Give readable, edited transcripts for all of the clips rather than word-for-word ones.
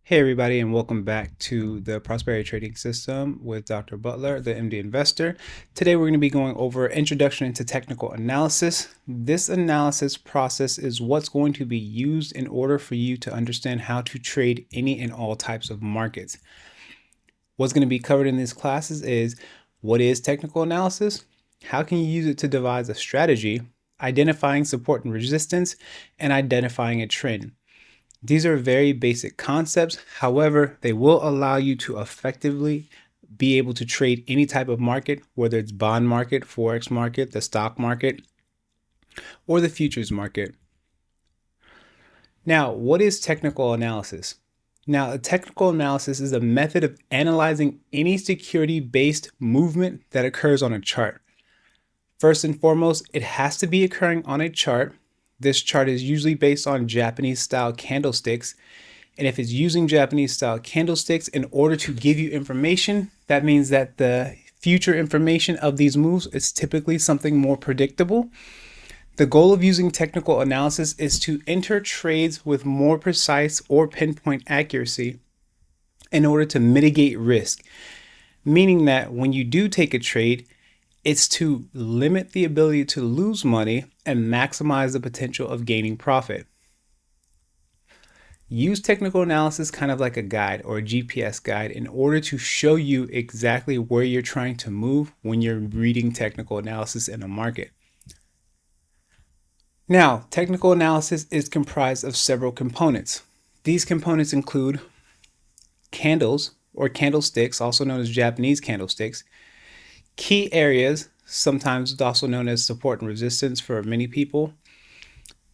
Hey everybody, and welcome back to the Prosperity Trading System with Dr. Butler, the MD Investor. Today we're going to be going over Introduction into Technical Analysis. This analysis process is what's going to be used in order for you to understand how to trade any and all types of markets. What's going to be covered in these classes is what is technical analysis, how can you use it to devise a strategy, identifying support and resistance, and identifying a trend. These are very basic concepts. However, they will allow you to effectively be able to trade any type of market, whether it's bond market, forex market, the stock market, or the futures market. Now, what is technical analysis? Now, a technical analysis is a method of analyzing any security-based movement that occurs on a chart. First and foremost, it has to be occurring on a chart. This chart is usually based on Japanese style candlesticks. And if it's using Japanese style candlesticks in order to give you information, that means that the future information of these moves is typically something more predictable. The goal of using technical analysis is to enter trades with more precise or pinpoint accuracy in order to mitigate risk, meaning that when you do take a trade, it's to limit the ability to lose money and maximize the potential of gaining profit. Use technical analysis kind of like a guide or a GPS guide in order to show you exactly where you're trying to move when you're reading technical analysis in a market. Now, technical analysis is comprised of several components. These components include candles or candlesticks, also known as Japanese candlesticks, key areas, sometimes also known as support and resistance for many people.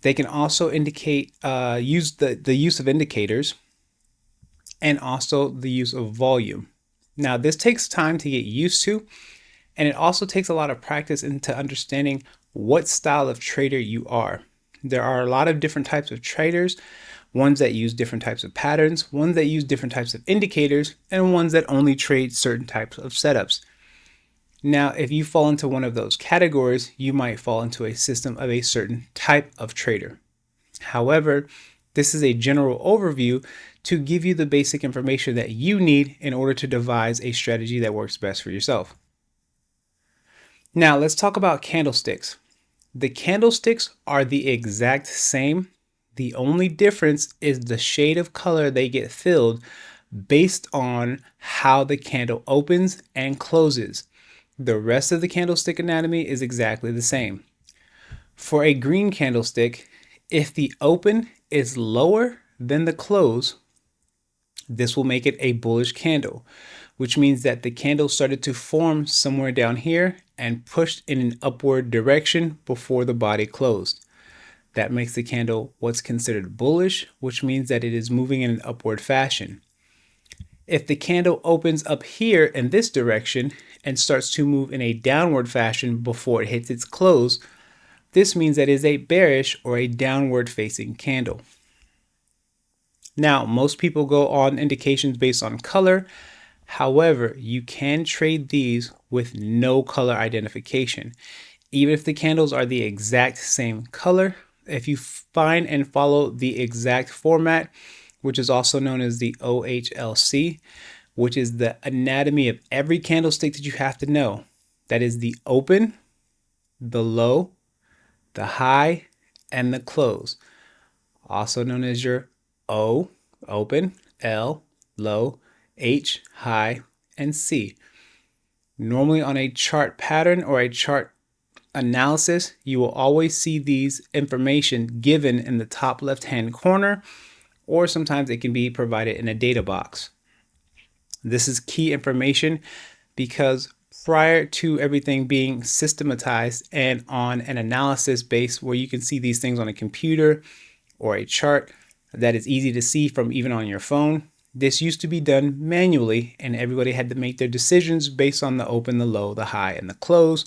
They can also indicate use the use of indicators and also the use of volume. Now, this takes time to get used to, and it also takes a lot of practice into understanding what style of trader you are. There are a lot of different types of traders, ones that use different types of patterns, ones that use different types of indicators, and ones that only trade certain types of setups. Now, if you fall into one of those categories, you might fall into a system of a certain type of trader. However, this is a general overview to give you the basic information that you need in order to devise a strategy that works best for yourself. Now, let's talk about candlesticks. The candlesticks are the exact same. The only difference is the shade of color they get filled based on how the candle opens and closes. The rest of the candlestick anatomy is exactly the same. For a green candlestick, if the open is lower than the close, this will make it a bullish candle, which means that the candle started to form somewhere down here and pushed in an upward direction before the body closed. That makes the candle what's considered bullish, which means that it is moving in an upward fashion. If the candle opens up here in this direction and starts to move in a downward fashion before it hits its close, this means that it is a bearish or a downward facing candle. Now, most people go on indications based on color. However, you can trade these with no color identification. Even if the candles are the exact same color, if you find and follow the exact format, which is also known as the OHLC, which is the anatomy of every candlestick that you have to know. That is the open, the low, the high, and the close. Also known as your O, open, L, low, H, high, and C. Normally on a chart pattern or a chart analysis, you will always see these information given in the top left-hand corner, or sometimes it can be provided in a data box. This is key information because prior to everything being systematized and on an analysis base where you can see these things on a computer or a chart that is easy to see from even on your phone, this used to be done manually, and everybody had to make their decisions based on the open, the low, the high, and the close.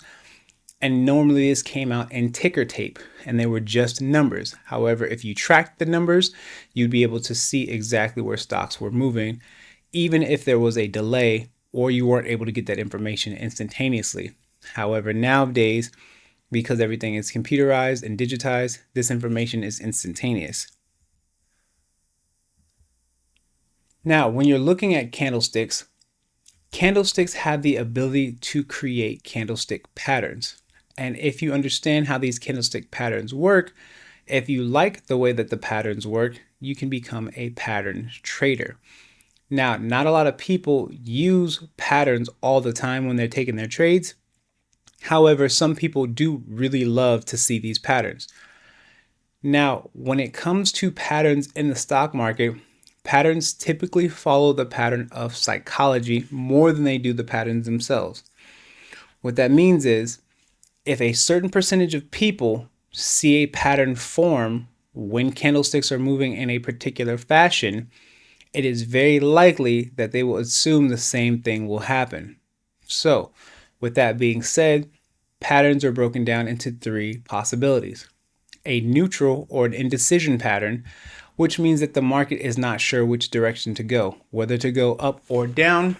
And normally this came out in ticker tape and they were just numbers. However, if you tracked the numbers, you'd be able to see exactly where stocks were moving, even if there was a delay or you weren't able to get that information instantaneously. However, nowadays, because everything is computerized and digitized, this information is instantaneous. Now, when you're looking at candlesticks, candlesticks have the ability to create candlestick patterns. And if you understand how these candlestick patterns work, if you like the way that the patterns work, you can become a pattern trader. Now, not a lot of people use patterns all the time when they're taking their trades. However, some people do really love to see these patterns. Now, when it comes to patterns in the stock market, patterns typically follow the pattern of psychology more than they do the patterns themselves. What that means is, if a certain percentage of people see a pattern form when candlesticks are moving in a particular fashion, it is very likely that they will assume the same thing will happen. So, with that being said, patterns are broken down into three possibilities. A neutral or an indecision pattern, which means that the market is not sure which direction to go. Whether to go up or down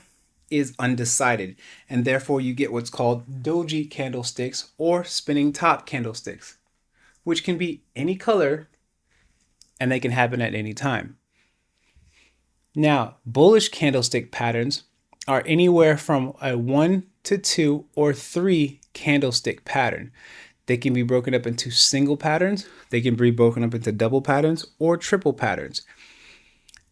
is undecided, and therefore you get what's called doji candlesticks or spinning top candlesticks, which can be any color and they can happen at any time. Now, bullish candlestick patterns are anywhere from a 1 to 2 or 3 candlestick pattern. They can be broken up into single patterns, they can be broken up into double patterns or triple patterns.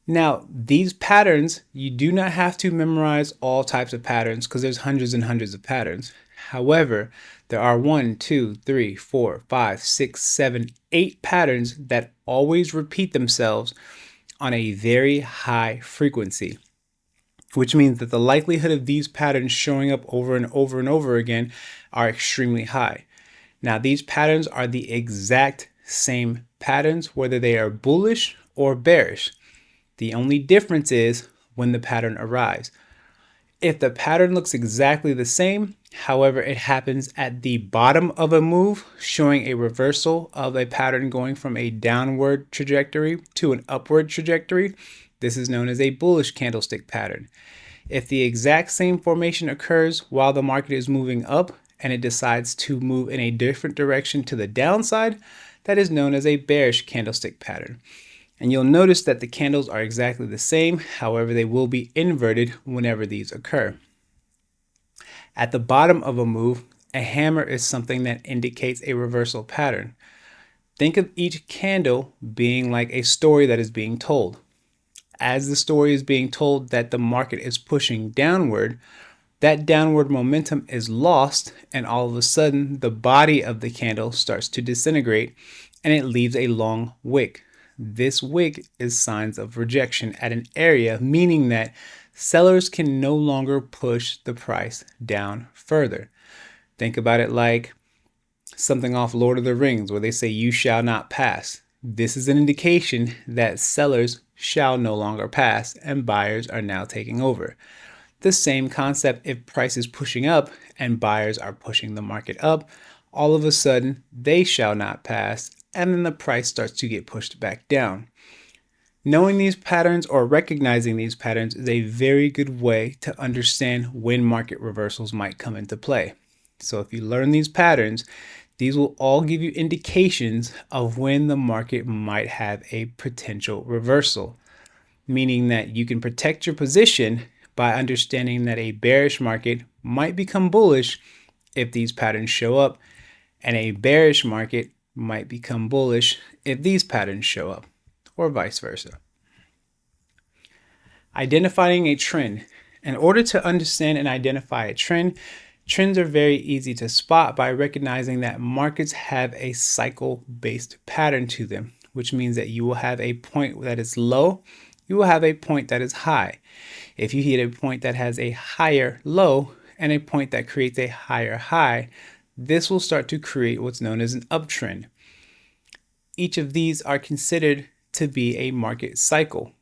Now, these patterns, you do not have to memorize all types of patterns because there's hundreds and hundreds of patterns. However, there are 1, 2, 3, 4, 5, 6, 7, 8 patterns that always repeat themselves on a very high frequency, which means that the likelihood of these patterns showing up over and over and over again are extremely high. Now, these patterns are the exact same patterns, whether they are bullish or bearish. The only difference is when the pattern arrives. If the pattern looks exactly the same, however, it happens at the bottom of a move, showing a reversal of a pattern going from a downward trajectory to an upward trajectory, this is known as a bullish candlestick pattern. If the exact same formation occurs while the market is moving up and it decides to move in a different direction to the downside, that is known as a bearish candlestick pattern. And you'll notice that the candles are exactly the same, however, they will be inverted whenever these occur. At the bottom of a move, a hammer is something that indicates a reversal pattern. Think of each candle being like a story that is being told. As the story is being told that the market is pushing downward, that downward momentum is lost, and all of a sudden the body of the candle starts to disintegrate and it leaves a long wick. This wick is signs of rejection at an area, meaning that sellers can no longer push the price down further. Think about it like something off Lord of the Rings where they say you shall not pass. This is an indication that sellers shall no longer pass and buyers are now taking over. The same concept if price is pushing up and buyers are pushing the market up, all of a sudden they shall not pass and then the price starts to get pushed back down. Knowing these patterns or recognizing these patterns is a very good way to understand when market reversals might come into play. So if you learn these patterns, these will all give you indications of when the market might have a potential reversal, meaning that you can protect your position by understanding that a bearish market might become bullish if these patterns show up, and a bearish market might become bullish if these patterns show up, or vice versa. Identifying a trend. In order to understand and identify a trend, trends are very easy to spot by recognizing that markets have a cycle-based pattern to them, which means that you will have a point that is low, you will have a point that is high. If you hit a point that has a higher low and a point that creates a higher high, this will start to create what's known as an uptrend. Each of these are considered to be a market cycle.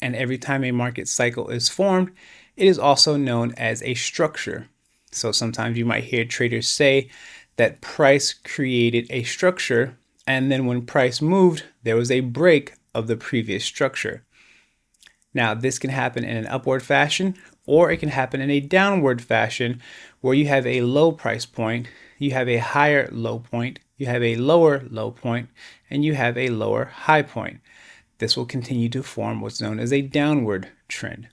And every time a market cycle is formed, it is also known as a structure. So sometimes you might hear traders say that price created a structure, and then when price moved, there was a break of the previous structure. Now, this can happen in an upward fashion, or it can happen in a downward fashion where you have a low price point, you have a higher low point, you have a lower low point, and you have a lower high point. this will continue to form what's known as a downward trend.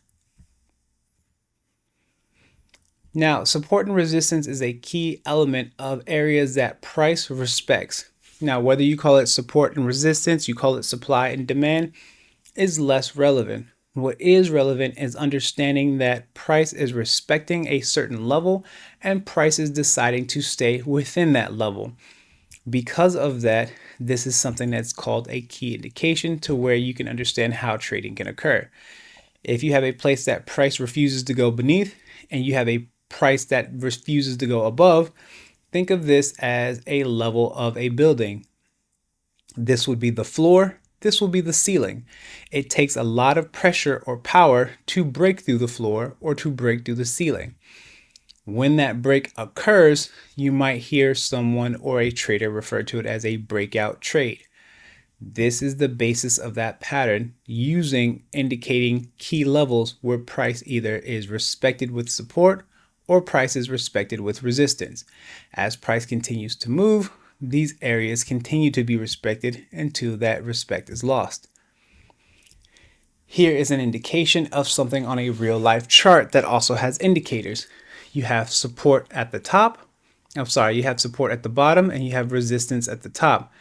Now, support and resistance is a key element of areas that price respects. Now, whether you call it support and resistance, you call it supply and demand, is less relevant. What is relevant is understanding that price is respecting a certain level and price is deciding to stay within that level. Because of that, this is something that's called a key indication to where you can understand how trading can occur. If you have a place that price refuses to go beneath and you have a price that refuses to go above, think of this as a level of a building. This would be the floor. This will be the ceiling. It takes a lot of pressure or power to break through the floor or to break through the ceiling. When that break occurs, you might hear someone or a trader refer to it as a breakout trade. This is the basis of that pattern, indicating key levels where price either is respected with support or price is respected with resistance. As price continues to move, these areas continue to be respected until that respect is lost. Here is an indication of something on a real life chart that also has indicators. You have support at the top. You have support at the bottom and you have resistance at the top.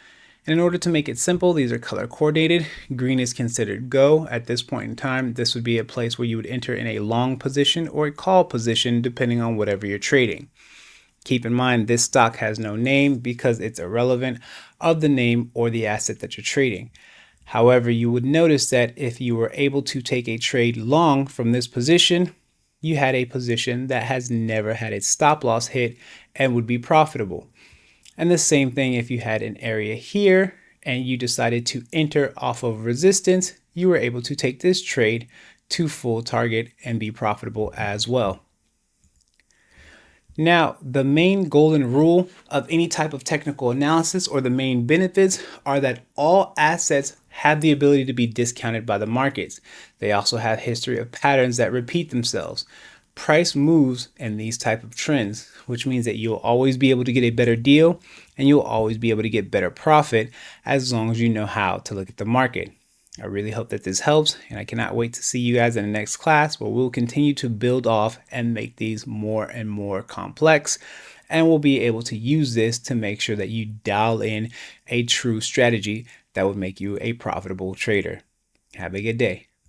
And in order to make it simple, these are color coordinated. Green is considered go at this point in time. This would be a place where you would enter in a long position or a call position, depending on whatever you're trading. Keep in mind, this stock has no name because it's irrelevant of the name or the asset that you're trading. However, you would notice that if you were able to take a trade long from this position, you had a position that has never had its stop loss hit and would be profitable. And the same thing if you had an area here and you decided to enter off of resistance, you were able to take this trade to full target and be profitable as well. Now, the main golden rule of any type of technical analysis, or the main benefits, are that all assets have the ability to be discounted by the markets. They also have history of patterns that repeat themselves. Price moves in these type of trends, which means that you'll always be able to get a better deal and you'll always be able to get better profit as long as you know how to look at the market. I really hope that this helps, and I cannot wait to see you guys in the next class where we'll continue to build off and make these more and more complex, and we'll be able to use this to make sure that you dial in a true strategy that would make you a profitable trader. Have a good day.